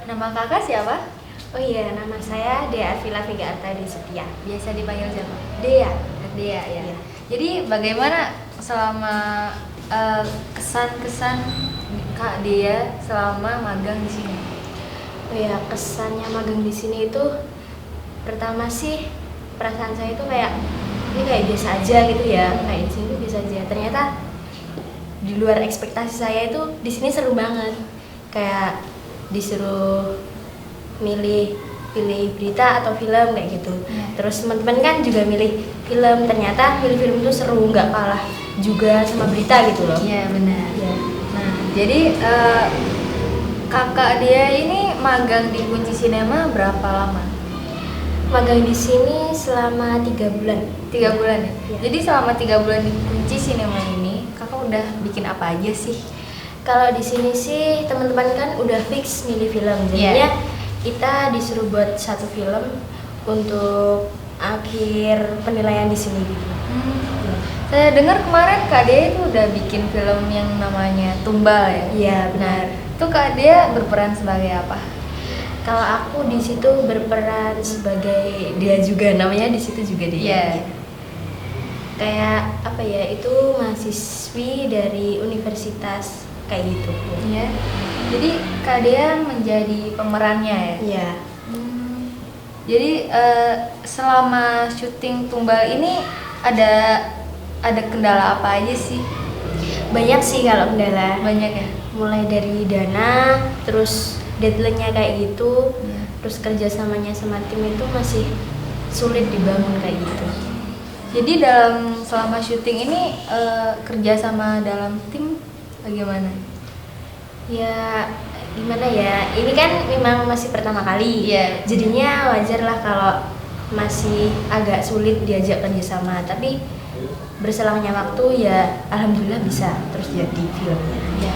Nama kakak siapa? Oh iya, nama saya Dea Vila Vega Arta Setia. Biasa dipanggil siapa? Dea. Dea ya. Iya. Jadi bagaimana selama kesan-kesan Kak Dea selama magang di sini? Oh iya, kesannya magang di sini itu pertama sih perasaan saya itu kayak ini kayak biasa aja gitu ya, kayak di sini tuh biasa aja. Ternyata di luar ekspektasi saya itu di sini seru banget. Kayak disuruh pilih berita atau film kayak gitu. Terus teman-teman kan juga milih film, ternyata milih film itu seru, nggak kalah juga sama berita gitu loh. Iya benar. Ya. Nah jadi kakak dia ini magang di Kunci Sinema berapa lama? Magang di sini selama 3 bulan. 3 bulan ya? Iya. Jadi selama 3 bulan di Kunci Sinema ini kakak udah bikin apa aja sih? Kalau di sini sih teman-teman kan udah fix milih film, jadinya kita disuruh buat satu film untuk akhir penilaian di sini gitu. Ya. Saya dengar kemarin Kak Dea itu udah bikin film yang namanya Tumbal ya? Iya benar. Itu Kak Dea berperan sebagai apa? Kalau aku di situ berperan sebagai dia juga, namanya di situ juga dia. Iya. Kayak apa ya? Itu mahasiswi dari universitas kayak gitu. Iya. Jadi Kak Dea menjadi pemerannya ya? Iya. Jadi selama syuting Tumbal ini ada kendala apa aja sih? Banyak sih kalau kendala. Banyak ya? Mulai dari dana, terus deadline-nya kayak gitu, Iya. terus kerjasamanya sama tim itu masih sulit dibangun kayak gitu. Jadi selama syuting ini kerjasama dalam tim bagaimana? Ya gimana ya, ini kan memang masih pertama kali. Iya. Jadinya wajar lah kalau masih agak sulit diajak kerjasama, tapi berselangnya waktu ya alhamdulillah bisa terus jadi filmnya. Ya.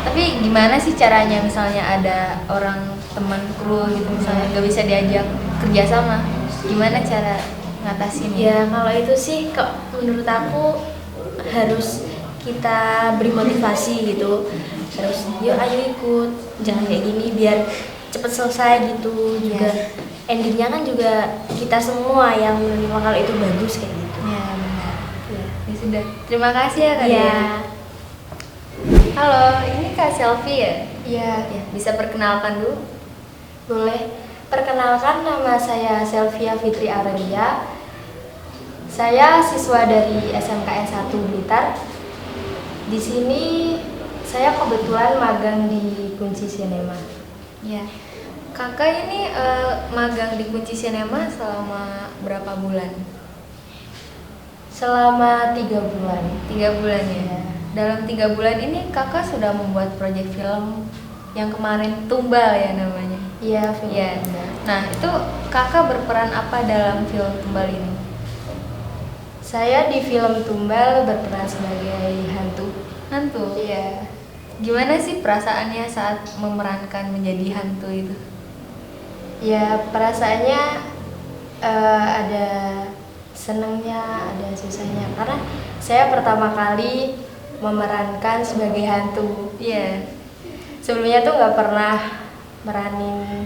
Tapi gimana sih caranya misalnya ada orang teman kru gitu misalnya nggak bisa diajak kerjasama, gimana cara ngatasinnya? Ya kalau itu sih kok menurut aku harus kita beri motivasi gitu, terus yuk ayo ikut, jangan kayak gini biar cepet selesai gitu. Juga endingnya kan juga kita semua yang menerima kalau itu bagus kayak gitu. Ya benar. Ya. Ya sudah, terima kasih ya Kak Iya. Dea. Halo, ini Kak Selfie ya? Iya. Ya, bisa perkenalkan dulu? Boleh. Perkenalkan, nama saya Selvia Fitri Aurelia. Saya siswa dari SMKN 1 Blitar. Di sini saya kebetulan magang di Kunci Sinema. Ya. Kakak ini magang di Kunci Sinema selama berapa bulan? Selama 3 bulan. 3 bulan ya? Ya. Dalam 3 bulan ini kakak sudah membuat proyek film yang kemarin Tumbal ya namanya? Iya, film. Iya. Nah itu kakak berperan apa dalam film Tumbal ini? Saya di film Tumbal berperan sebagai hantu. Hantu? Iya. Gimana sih perasaannya saat memerankan menjadi hantu itu? Ya perasaannya ada senangnya, ada susahnya. Karena saya pertama kali memerankan sebagai hantu. Iya. Sebelumnya tuh nggak pernah meranin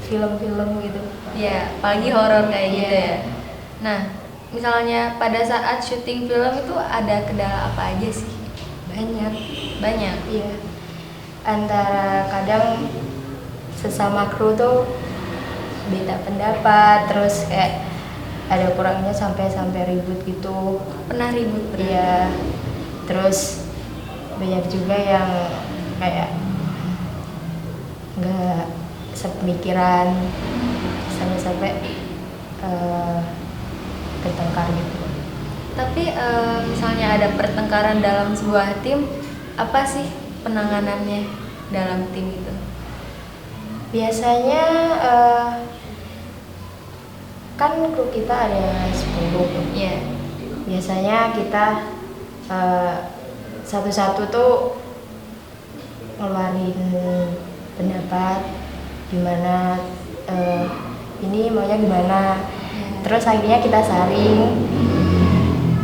film-film gitu. Iya, apalagi horor kayak gitu Iya. ya. Nah, misalnya pada saat syuting film itu ada kendala apa aja sih? Banyak. Banyak. Iya. Antara kadang sesama kru tuh beda pendapat, terus kayak ada kurangnya sampai ribut gitu. Pernah ribut? Iya. Terus banyak juga yang kayak nggak sepemikiran, sampai bertengkar gitu. Tapi misalnya ada pertengkaran dalam sebuah tim, apa sih penanganannya dalam tim itu? Biasanya kan kru kita ada 10. Iya. Biasanya kita satu-satu tuh ngeluarin pendapat gimana, ini maunya gimana. Terus akhirnya kita saring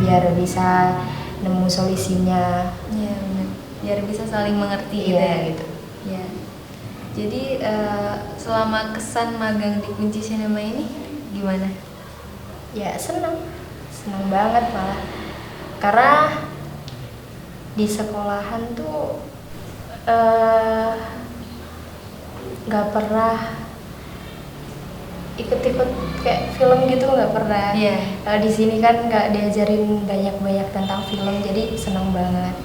biar bisa nemu solusinya. Iya benar. Biar bisa saling mengerti gitu Iya, ya. gitu. Iya. Jadi selama kesan magang di Kunci Sinema ini gimana? Ya senang banget malah, karena di sekolahan tuh nggak pernah ikut-ikut kayak film gitu, nggak pernah. Iya. Kalau di sini kan nggak diajarin banyak-banyak tentang film, jadi senang banget.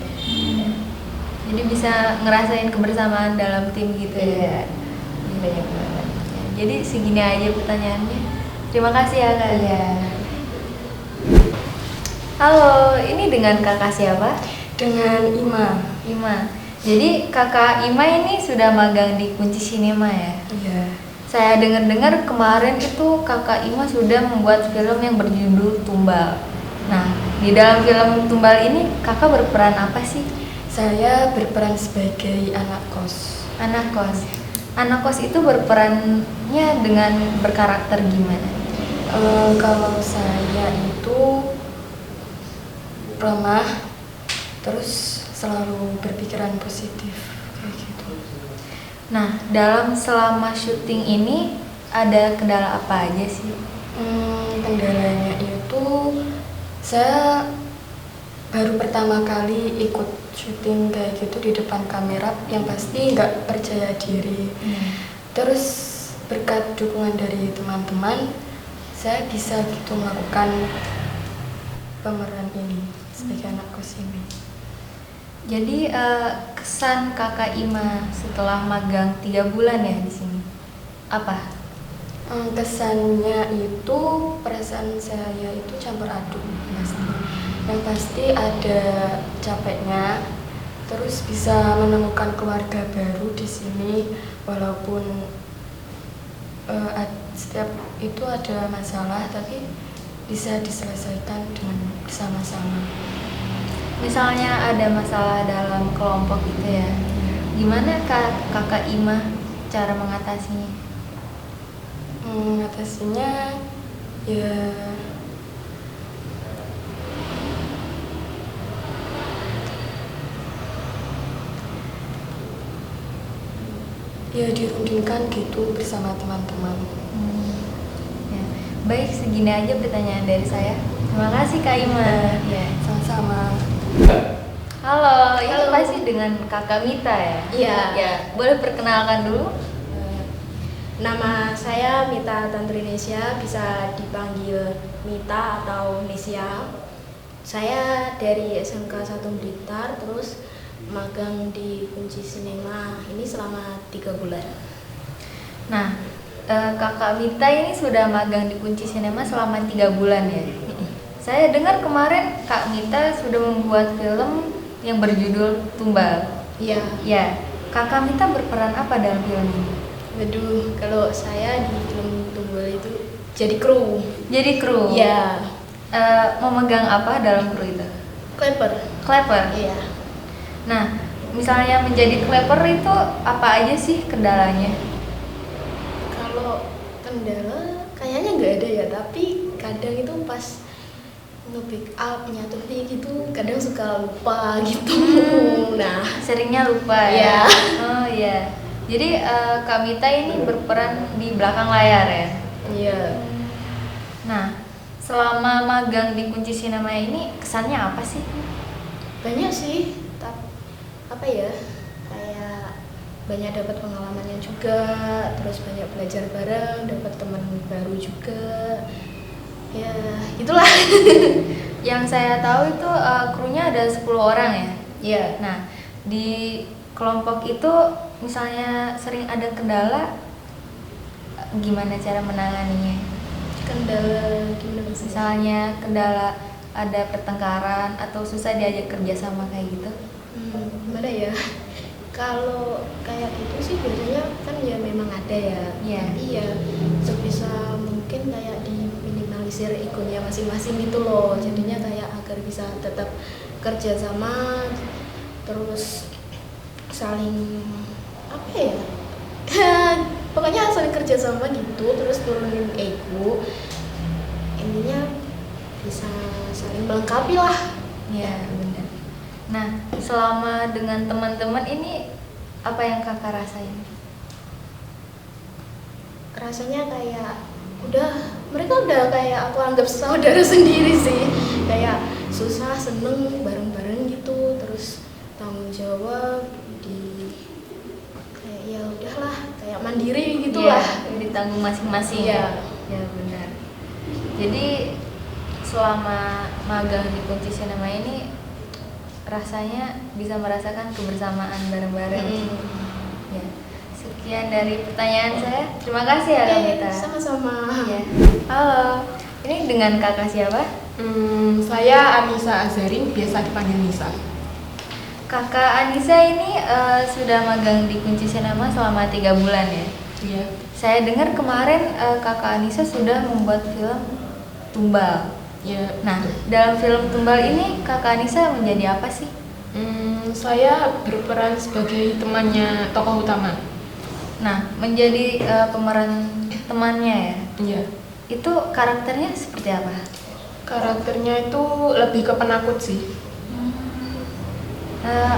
Jadi bisa ngerasain kebersamaan dalam tim gitu ya. Iya, banyak banget. Jadi segini aja pertanyaannya. Terima kasih ya Kak. Iya. Halo, ini dengan kakak siapa? Dengan Ima. Jadi kakak Ima ini sudah magang di Kunci Sinema ya? Iya. Saya dengar-dengar kemarin itu kakak Ima sudah membuat film yang berjudul Tumbal. Nah, di dalam film Tumbal ini kakak berperan apa sih? Saya berperan sebagai anak kos. Anak kos. Anak kos itu berperannya dengan berkarakter gimana? Kalau saya itu ramah, terus selalu berpikiran positif kayak gitu. Nah, dalam selama syuting ini ada kendala apa aja sih? Kendalanya itu saya baru pertama kali ikut syuting kayak gitu di depan kamera, yang pasti nggak percaya diri. Terus berkat dukungan dari teman-teman, saya bisa gitu melakukan pemeran ini sebagai anak kos ini. Jadi kesan kakak Ima setelah magang 3 bulan ya di sini apa? Kesannya itu, perasaan saya itu campur aduk pasti. Yang pasti ada capeknya, terus bisa menemukan keluarga baru di sini, walaupun setiap itu ada masalah, tapi bisa diselesaikan dengan bersama-sama. Misalnya ada masalah dalam kelompok gitu ya, gimana kakak Ima cara mengatasinya? Mengatasinya ya dirundingkan gitu bersama teman-teman. Ya. Baik, segini aja pertanyaan dari saya. Terima kasih Kak Ima. Ya, sama-sama. Halo, ini Halo. pasti dengan Kakak Mita ya? Iya. Ya, boleh perkenalkan dulu? Nama saya Mita Tantrinesia, bisa dipanggil Mita atau Nesia. Saya dari SMK 1 Blitar, terus magang di Kunci Sinema ini selama 3 bulan. Nah, Kakak Mita ini sudah magang di Kunci Sinema selama 3 bulan ya? Saya dengar kemarin Kak Mita sudah membuat film yang berjudul Tumbal. Iya. Ya, Kakak Mita berperan apa dalam film ini? Waduh, kalau saya di film Tumbal itu jadi kru. Jadi kru? Iya. Memegang apa dalam kru itu? Clapper. Clapper? Iya. Nah, misalnya menjadi clapper itu apa aja sih kendalanya? Kalau kendala kayaknya nggak ada ya, tapi kadang itu pas nge-pick up nyatunya gitu kadang suka lupa gitu. Nah, Seringnya lupa ya? Iya. Oh iya. Jadi Kak Mita ini berperan di belakang layar ya? iya. Nah, selama magang di Kunci Sinema ini kesannya apa sih? Banyak sih, apa ya, kayak banyak dapat pengalamannya juga, terus banyak belajar bareng, dapat teman baru juga, ya itulah. Yang saya tahu itu krunya ada 10 orang ya? Iya. Nah, di kelompok itu misalnya sering ada kendala, gimana cara menanganinya? Kendala gimana maksudnya? Misalnya kendala ada pertengkaran atau susah diajak kerja sama kayak gitu? Gimana ya? Kalau kayak gitu sih biasanya kan ya memang ada ya. Iya. Tapi ya sebisa mungkin kayak diminimalisir egonya masing-masing gitu loh. Jadinya kayak agar bisa tetap kerja sama, terus saling apa ya? Pokoknya saling kerja sama gitu, terus turunin ego. Intinya bisa saling melengkapi lah. Iya, benar. Nah, selama dengan teman-teman ini apa yang kakak rasain? rasanya kayak mereka udah kayak aku anggap saudara sendiri sih, kayak susah seneng bareng-bareng gitu, terus tanggung jawab kayak ya udahlah kayak mandiri gitulah, ditanggung masing-masing. Iya. Ya benar. Jadi selama magang di Kunci Cinema ini rasanya bisa merasakan kebersamaan bareng-bareng. Ya. Sekian dari pertanyaan saya. Terima kasih ya Kak Mita. Sama-sama. Ya. Halo. Ini dengan kakak siapa? Saya Anissa Azarin, biasa dipanggil Nisa. Kakak Anissa ini sudah magang di Kunci Cinema selama 3 bulan ya? Iya. Saya dengar kemarin kakak Anissa sudah membuat film Tumbal. Ya. Nah, dalam film Tumbal ini kakak Anissa menjadi apa sih? Saya berperan sebagai temannya tokoh utama. Nah, menjadi pemeran temannya ya? Iya. Itu karakternya seperti apa? Karakternya itu lebih ke penakut sih.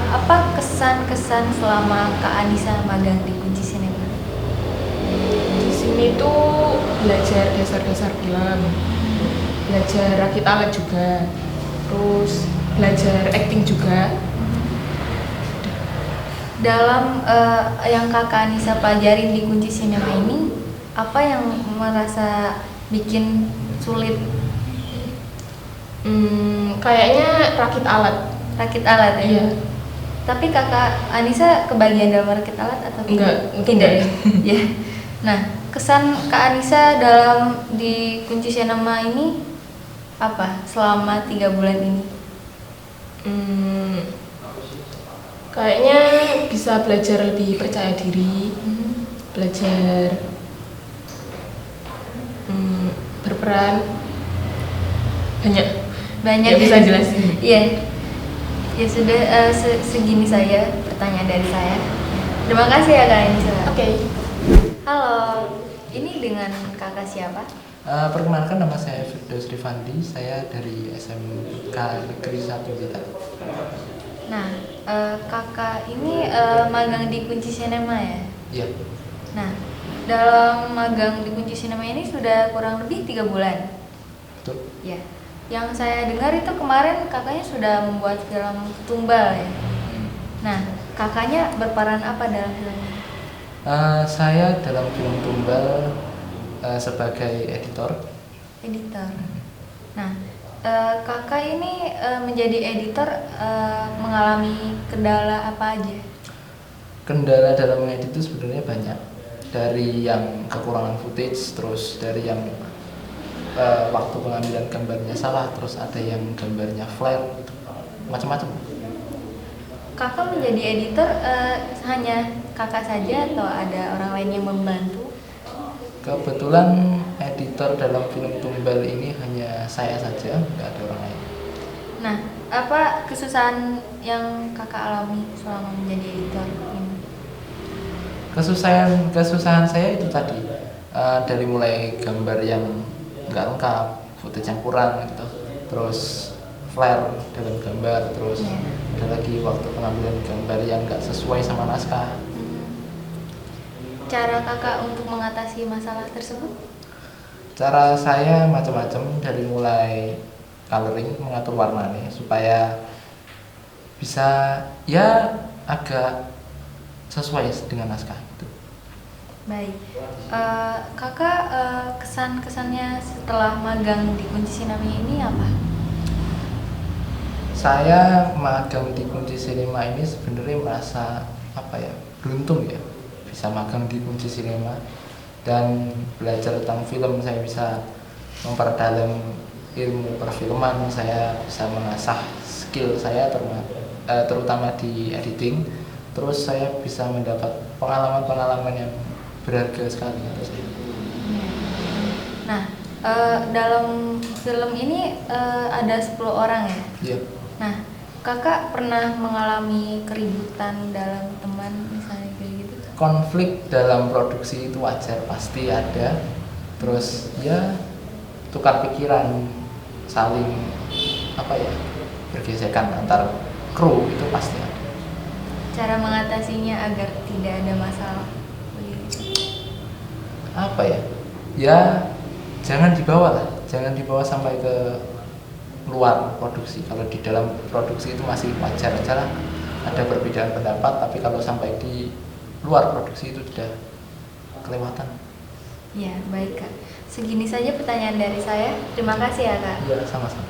Apa kesan-kesan selama Kak Anissa magang di Kunci Cinema? Di sini tuh belajar dasar-dasar film, belajar rakit alat juga, terus belajar acting juga. Dalam yang Kakak Anissa pelajarin di Kunci Cinema ini, apa yang merasa bikin sulit? Kayaknya rakit alat. Rakit alat ya? Iya. Tapi Kakak Anissa kebagian dalam rakit alat atau Enggak, tidak ya? Ya. Nah, kesan Kak Anissa dalam di Kunci Cinema ini apa selama 3 bulan ini? Kayaknya bisa belajar lebih percaya diri, belajar berperan banyak Banyak ya, bisa jelasin. Iya. Ya sudah segini saya pertanyaan dari saya. Terima kasih ya Kak Anissa. Oke. Halo. Ini dengan kakak siapa? Perkenalkan, nama saya Firdaus Rifandi, saya dari SMK Negeri 1 Blitar. Nah, kakak ini magang di Kunci Cinema ya? Iya. Nah, dalam magang di Kunci Cinema ini sudah kurang lebih 3 bulan. Betul. Ya. Yang saya dengar itu kemarin kakaknya sudah membuat film Tumbal ya. Nah, kakaknya berperan apa dalam film ini? Saya dalam film Tumbal sebagai editor. Editor. Nah, kakak ini menjadi editor mengalami kendala apa aja? Kendala dalam mengedit itu sebenarnya banyak. Dari yang kekurangan footage, terus dari yang waktu pengambilan gambarnya salah, terus ada yang gambarnya flare, gitu. Macam-macam. Kakak menjadi editor hanya kakak saja atau ada orang lain yang membantu? Kebetulan editor dalam film Tumbal ini hanya saya saja, nggak ada orang lain. Nah, apa kesusahan yang kakak alami selama menjadi editor ini? Kesusahan saya itu tadi, dari mulai gambar yang nggak lengkap, footage yang kurang gitu, terus flare dalam gambar, terus ada lagi waktu pengambilan gambar yang nggak sesuai sama naskah. Cara kakak untuk mengatasi masalah tersebut? Cara saya macam-macam, dari mulai coloring, mengatur warnanya supaya bisa ya agak sesuai dengan naskah itu. Baik, kakak kesan-kesannya setelah magang di Kunci Cinema ini apa? Saya magang di Kunci Cinema ini sebenarnya merasa beruntung ya, bisa magang di Kunci Cinema dan belajar tentang film. Saya bisa memperdalam ilmu perfilman, saya bisa mengasah skill saya terutama di editing, terus saya bisa mendapat pengalaman-pengalaman yang berharga sekali untuk saya. Nah, dalam film ini ada 10 orang ya? Iya. Nah, kakak pernah mengalami keributan dalam teman misalnya kayak gitu? Konflik dalam produksi itu wajar, pasti ada. Terus ya tukar pikiran, saling bergesekan antar kru itu pasti ada. Cara mengatasinya agar tidak ada masalah? apa ya, ya jangan dibawa sampai ke luar produksi. Kalau di dalam produksi itu masih wajar aja lah ada perbedaan pendapat, tapi kalau sampai di luar produksi itu sudah kelewatan. Ya, baik Kak. Segini saja pertanyaan dari saya. Terima kasih ya Kak. Iya, sama-sama.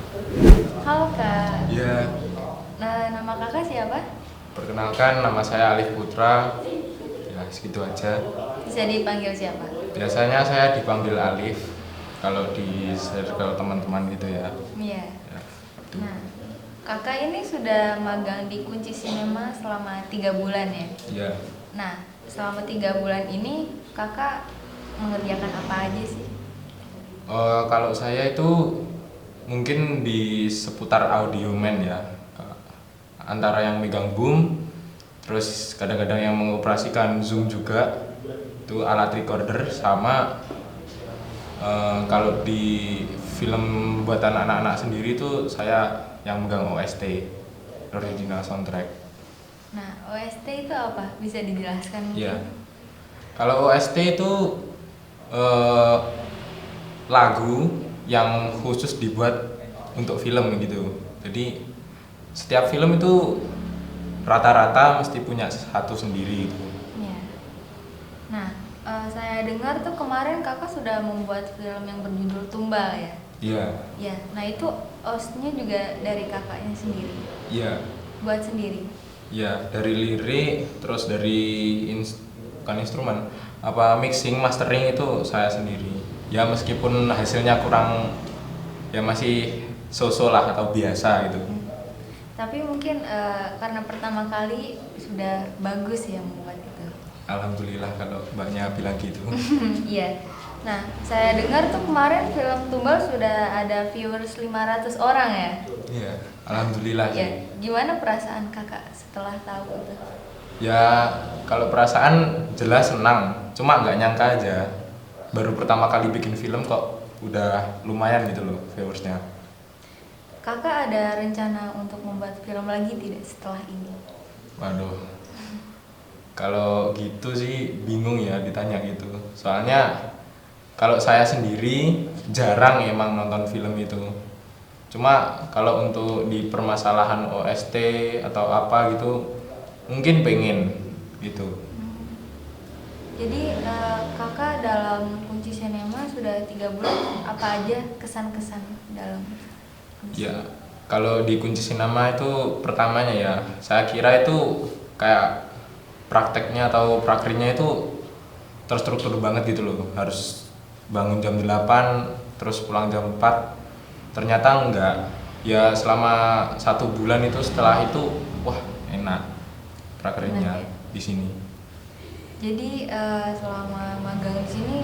Halo Kak. Ya, Nah, nama Kakak siapa? perkenalkan nama saya Alif Putra. Ya, segitu aja. Bisa dipanggil siapa? Biasanya saya dipanggil Alif kalau di circle teman-teman gitu ya. Iya. Ya, itu. Nah, Kakak ini sudah magang di Kunci Sinema selama 3 bulan ya? Ya, Nah, selama 3 bulan ini Kakak mengerjakan apa aja sih? kalau saya itu mungkin di seputar audio man ya. Antara yang megang boom, terus kadang-kadang yang mengoperasikan zoom juga, itu alat recorder, sama kalau di film buatan anak-anak sendiri itu saya yang megang OST, original soundtrack. Nah, OST itu apa? Bisa dijelaskan mungkin? Iya. Kalau OST itu lagu yang khusus dibuat untuk film gitu. Jadi setiap film itu rata-rata mesti punya satu sendiri gitu. Iya. Nah, saya dengar tuh kemarin Kakak sudah membuat film yang berjudul Tumbal ya? Iya. Ya, nah itu OST-nya juga dari kakaknya sendiri, Iya. buat sendiri. Iya, dari lirik, terus dari bukan instrumen, apa mixing, mastering itu saya sendiri. Ya meskipun hasilnya kurang, ya masih so-so lah atau biasa gitu. Tapi mungkin karena pertama kali sudah bagus ya membuat itu. Alhamdulillah kalau mbaknya bilang gitu. Iya. Nah, saya dengar tuh kemarin film Tumbal sudah ada viewers 500 orang ya? Iya, alhamdulillah Ya, sih. gimana perasaan kakak setelah tahu itu? Ya kalau perasaan jelas senang, cuma nggak nyangka aja. Baru pertama kali bikin film kok udah lumayan gitu loh viewersnya. Kakak ada rencana untuk membuat film lagi tidak setelah ini? Waduh, kalau gitu sih bingung ya ditanya gitu. Soalnya kalau saya sendiri jarang emang nonton film itu. Cuma kalau untuk di permasalahan OST atau apa gitu, mungkin pengen gitu. Jadi kakak dalam Kunci Sinema sudah 3 bulan, apa aja kesan-kesan dalam kunci? Ya, kalau di Kunci Sinema itu pertamanya ya, saya kira itu kayak prakteknya atau prakernya itu terstruktur banget gitu loh. Harus bangun jam 8, terus pulang jam 4. Ternyata enggak. Ya selama 1 bulan itu, setelah itu wah enak prakernya Enak ya? di sini. Jadi selama magang di sini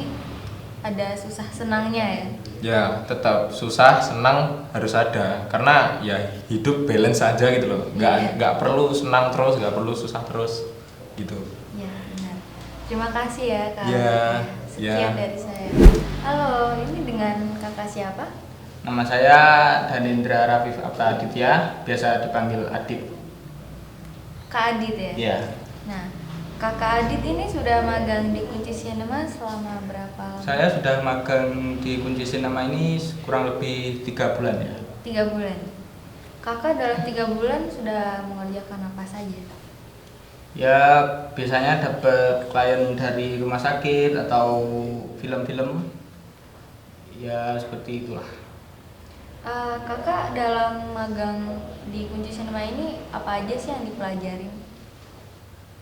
ada susah senangnya ya? Ya tetap susah senang harus ada, karena ya hidup balance aja gitu loh. Iya. Nggak perlu senang terus, nggak perlu susah terus gitu. Ya benar. Terima kasih ya kak. Ya, Sekian ya. dari saya. Halo, ini dengan kakak siapa? Nama saya Danindra Rafif Abta Aditya, biasa dipanggil Adit. Kak Adit ya? Iya. Nah, kakak Adit ini sudah magang di Kunci Sinema selama berapa lama? Saya sudah magang di Kunci Sinema ini kurang lebih 3 bulan ya. 3 bulan. Kakak dalam 3 bulan sudah mengerjakan apa saja? Ya biasanya dapat klien dari rumah sakit atau film-film. Ya seperti itulah. Kakak dalam magang di Kunci Sinema ini apa aja sih yang dipelajari?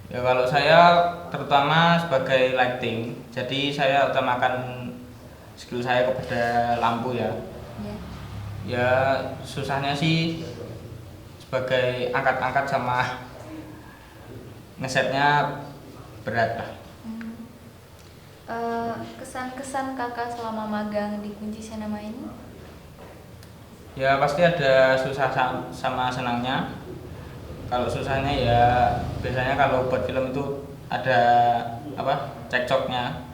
Ya kalau saya terutama sebagai lighting, jadi saya utamakan skill saya kepada lampu ya. Ya. Ya susahnya sih sebagai angkat-angkat sama ngesetnya berat lah. Kesan-kesan kakak selama magang di Kunci Sinema ini? Ya pasti ada susah sama senangnya. Kalau susahnya ya biasanya kalau buat film itu ada apa cekcoknya.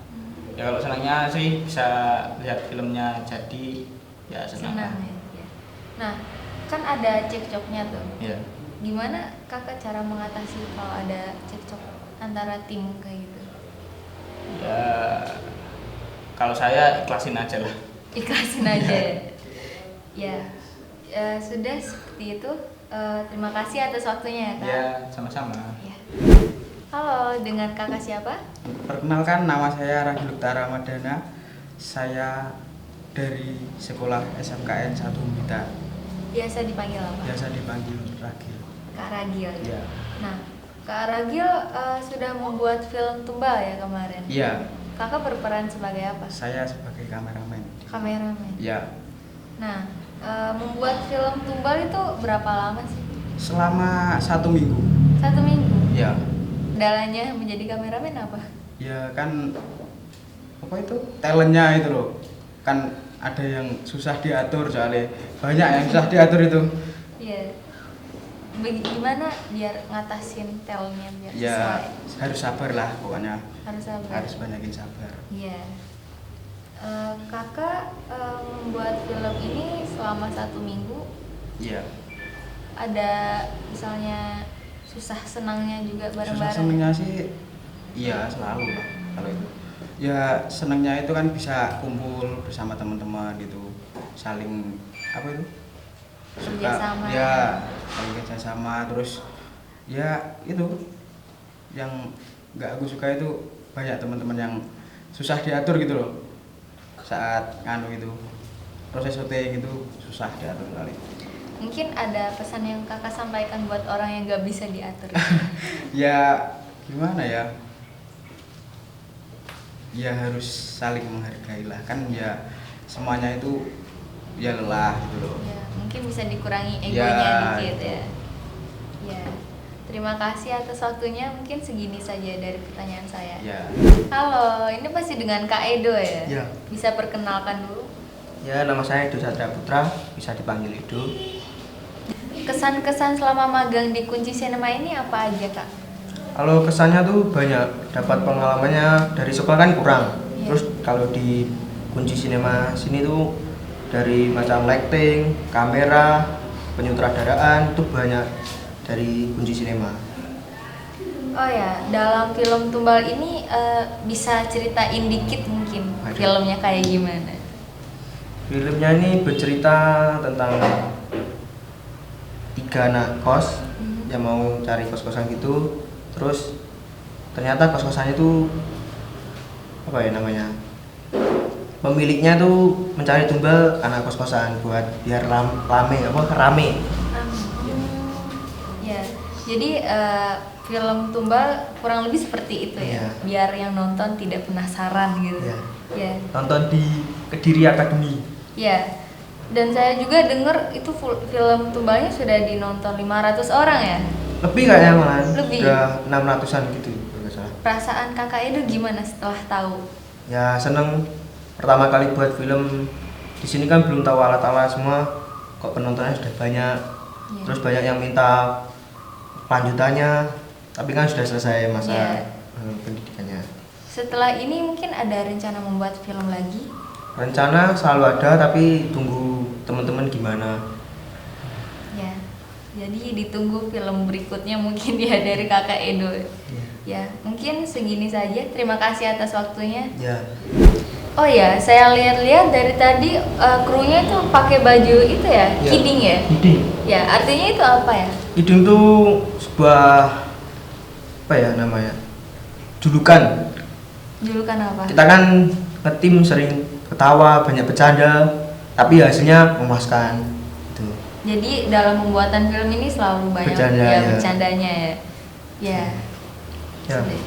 Ya kalau senangnya sih bisa lihat filmnya jadi ya senang. Senang ya. Ya. Nah, kan ada cekcoknya tuh. Ya. Gimana kakak cara mengatasi kalau ada cekcok antara tim kayak gitu? Ya kalau saya ikhlasin aja lah. Ikhlasin aja. Ya, sudah seperti itu. Terima kasih atas waktunya ya Kak. Ya, sama-sama. Ya. Halo, dengan kakak siapa? Perkenalkan, nama saya Ragil Uktara Ramadana. Saya dari sekolah SMKN 1 Mita. Biasa dipanggil apa? Biasa dipanggil Ragil. Kak Ragil. Iya. Nah, Kak Ragil sudah membuat film Tumbal ya kemarin? Iya, Kakak berperan sebagai apa? saya sebagai kameramen. Kameramen. Iya. Nah, membuat film Tumbal itu berapa lama sih? Selama 1 minggu. 1 minggu. Iya. Kendalanya menjadi kameramen apa? Ya kan apa itu? Talentnya itu loh. Kan ada yang susah diatur soalnya. Banyak yang susah diatur itu. Iya. Gimana biar ngatasin talentnya biar Ya sesuai? harus sabar lah pokoknya. Harus sabar. Harus banyakin sabar. Iya. Kakak membuat film ini selama 1 minggu. Iya. Ada misalnya susah senangnya juga Susah bareng-bareng. senengnya sih iya selalu lah kalau itu. Ya senengnya itu kan bisa kumpul bersama teman-teman gitu, saling apa itu? Kerjasama. Ya, saling kerjasama terus ya itu yang nggak aku suka itu banyak teman-teman yang susah diatur gitu loh saat nganu itu proses syuting itu susah diatur kali. Mungkin ada pesan yang kakak sampaikan buat orang yang gak bisa diatur. Ya gimana ya, ya harus saling menghargai lah kan ya semuanya itu ya lelah gitu loh. Ya, mungkin bisa dikurangi Ya, egonya dikit itu. ya. Ya. Terima kasih atas waktunya. Mungkin segini saja dari pertanyaan saya. Ya. Halo, ini pasti dengan Kak Edo ya? Ya. Bisa perkenalkan dulu. Ya, nama saya Edo Satria Putra, bisa dipanggil Edo. Kesan-kesan selama magang di Kunci Cinema ini apa aja Kak? Kalau kesannya tuh banyak, dapat pengalamannya dari sekolah kan kurang. Iya. Terus kalau di Kunci Cinema sini tuh dari macam lighting, kamera, penyutradaraan itu banyak dari Kunci Cinema. Oh ya, dalam film Tumbal ini bisa ceritain dikit mungkin Ada. filmnya kayak gimana? Filmnya ini bercerita tentang 3 anak kos yang mau cari kos-kosan gitu. Terus ternyata kos-kosannya itu apa ya namanya? Pemiliknya tuh mencari tumbal anak kos-kosan buat biar rame. Ya, jadi film Tumbal kurang lebih seperti itu ya, Iya. biar yang nonton tidak penasaran gitu. Iya. Ya, Nonton di Kediri Academy. ya. Dan saya juga dengar itu film Tumbalnya sudah dinonton 500 orang ya. Lebih kayaknya malah. Lebih. Sudah 600-an gitu kalau nggak salah. Perasaan kakak itu gimana setelah tahu? Ya seneng, pertama kali buat film di sini kan belum tahu alat-alat semua, kok penontonnya sudah banyak. Iya. Terus banyak yang minta lanjutannya, tapi kan sudah selesai masa Iya. pendidikannya. Setelah ini mungkin ada rencana membuat film lagi? Rencana selalu ada, tapi tunggu teman-teman gimana. Ya. Jadi ditunggu film berikutnya mungkin ya dari kakak Edo. Iya. Ya, mungkin segini saja. Terima kasih atas waktunya. Ya, Oh ya, saya lihat-lihat dari tadi krunya itu pakai baju itu ya, Iya. kiding ya. Kiding. Ya, artinya itu apa ya? Kiding itu sebuah apa ya namanya? Julukan. Julukan apa? Kita kan ngetim sering ketawa, banyak bercanda, tapi hasilnya memuaskan. Gitu. Jadi dalam pembuatan film ini selalu banyak Bercanda, ya ya. bercandanya ya. Ya. Ya. Sudah.